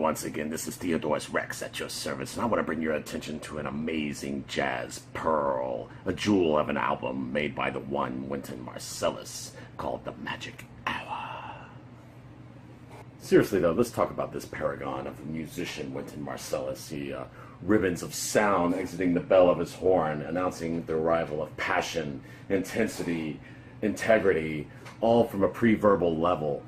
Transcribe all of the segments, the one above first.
once again, this is Theodorus Rex at your service, and I want to bring your attention to an amazing jazz pearl, a jewel of an album made by the one Wynton Marsalis, called The Magic Hour. Seriously though, let's talk about this paragon of the musician Wynton Marsalis. He ribbons of sound exiting the bell of his horn, announcing the arrival of passion, intensity, integrity, all from a pre-verbal level.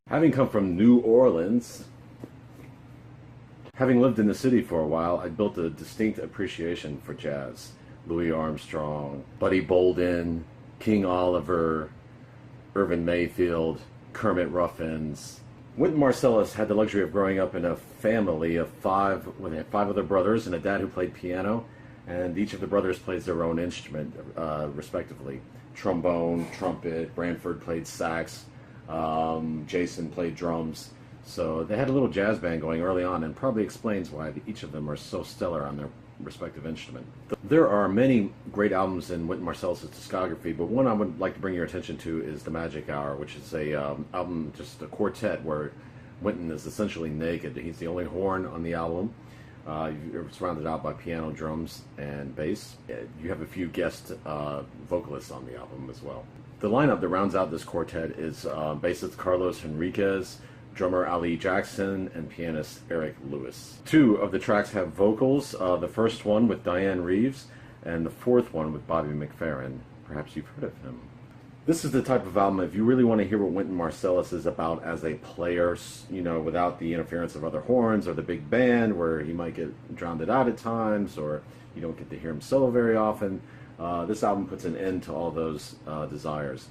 Having come from New Orleans, having lived in the city for a while, I built a distinct appreciation for jazz. Louis Armstrong, Buddy Bolden, King Oliver, Irvin Mayfield, Kermit Ruffins. Wynton Marsalis had the luxury of growing up in a family of five other brothers and a dad who played piano, and each of the brothers plays their own instrument, respectively. Trombone, trumpet, Branford played sax, Jason played drums. So they had a little jazz band going early on, and probably explains why each of them are so stellar on their respective instrument. There are many great albums in Wynton Marsalis' discography, but one I would like to bring your attention to is The Magic Hour, which is a album, just a quartet where Wynton is essentially naked. He's the only horn on the album. You're surrounded out by piano, drums, and bass. You have a few guest vocalists on the album as well. The lineup that rounds out this quartet is bassist Carlos Henriquez, drummer Ali Jackson, and pianist Eric Lewis. Two of the tracks have vocals, the first one with Diane Reeves, and the fourth one with Bobby McFerrin. Perhaps you've heard of him. This is the type of album, if you really want to hear what Wynton Marsalis is about as a player, you know, without the interference of other horns or the big band, where he might get drowned out at times, or you don't get to hear him solo very often, this album puts an end to all those desires.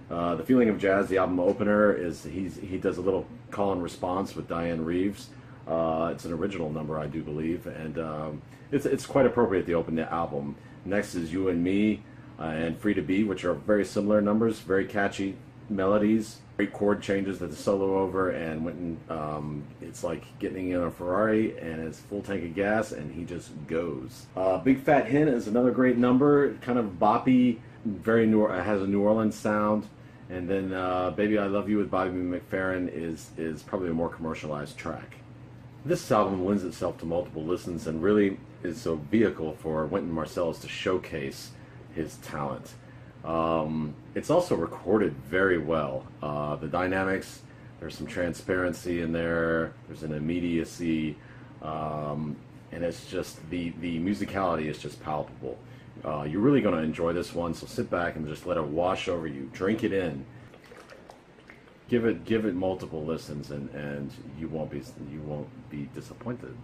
The Feeling of Jazz, the album opener, is he does a little call and response with Diane Reeves. It's an original number, I do believe, and it's quite appropriate to open the album. Next is You and Me and Free to Be, which are very similar numbers, very catchy melodies, great chord changes that the solo over, and Wynton, it's like getting in a Ferrari and it's full tank of gas and he just goes. Big Fat Hen is another great number, kind of boppy, has a New Orleans sound. And then Baby I Love You with Bobby McFerrin is probably a more commercialized track. This album lends itself to multiple listens and really is a vehicle for Wynton Marsalis to showcase his talent. It's also recorded very well. The dynamics, there's some transparency in there, there's an immediacy, and it's just, the musicality is just palpable. You're really going to enjoy this one, so sit back and just let it wash over you. Drink it in. Give it multiple listens, and you won't be disappointed.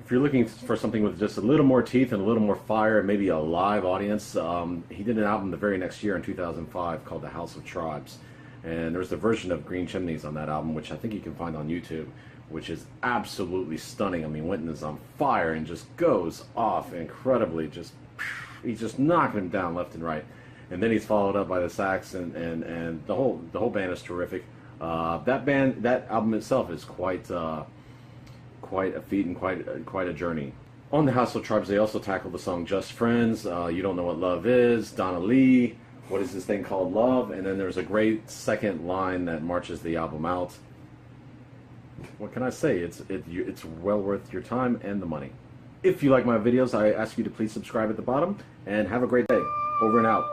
If you're looking for something with just a little more teeth and a little more fire, and maybe a live audience, he did an album the very next year in 2005 called The House of Tribes, and there's a version of Green Chimneys on that album, which I think you can find on YouTube, which is absolutely stunning. I mean, Wynton is on fire and just goes off incredibly. He's just knocking him down left and right, and then he's followed up by the sax, and the whole band is terrific. That album itself is quite a feat and quite a journey. On the House of Tribes, they also tackled the song Just Friends, You Don't Know What Love Is, Donna Lee, What Is This Thing Called Love, and then there's a great second line that marches the album out. What can I say? It's well worth your time and the money. If you like my videos, I ask you to please subscribe at the bottom, and have a great day. Over and out.